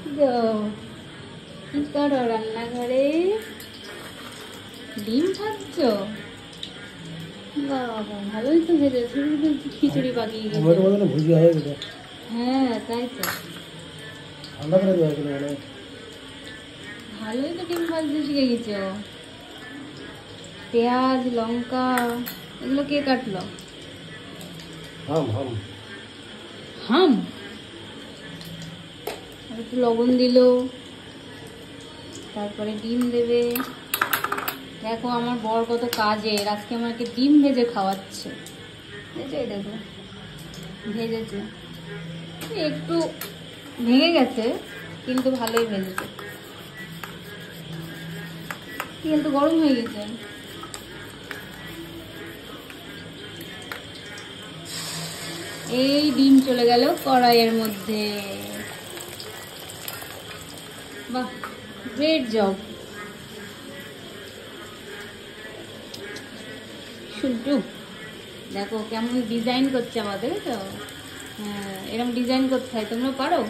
কি করো রান্নাঘরে? ডিম ভাজছ? বাবা ভালোই তো ভেজেছো, খিচুড়ি পাকিয়ে গেছে। হ্যাঁ তাই তো, ভালোই তো ডিম ভাজতে শিখে গেছো। পেঁয়াজ লঙ্কা এগুলো কে কাটলো? হাম একটু লবণ দিল, তারপরে ডিম দেবে। দেখো আমার বর কত কাজের, আজকে আমাকে ডিম ভেজে খাওয়াচ্ছে। দেখো ভেজেছে, একটু ভেঙে গেছে কিন্তু ভালোই ভেজেছে। তেল তো গরম হয়ে গেছে। এই ডিম চলে গেল কড়াইয়ের মধ্যে। বাহ, গ্রেট জব শুনটু। দেখো কেমন ডিজাইন করছে আমাদের, তো হ্যাঁ এরকম ডিজাইন করতে হয়, তোমরা পারো?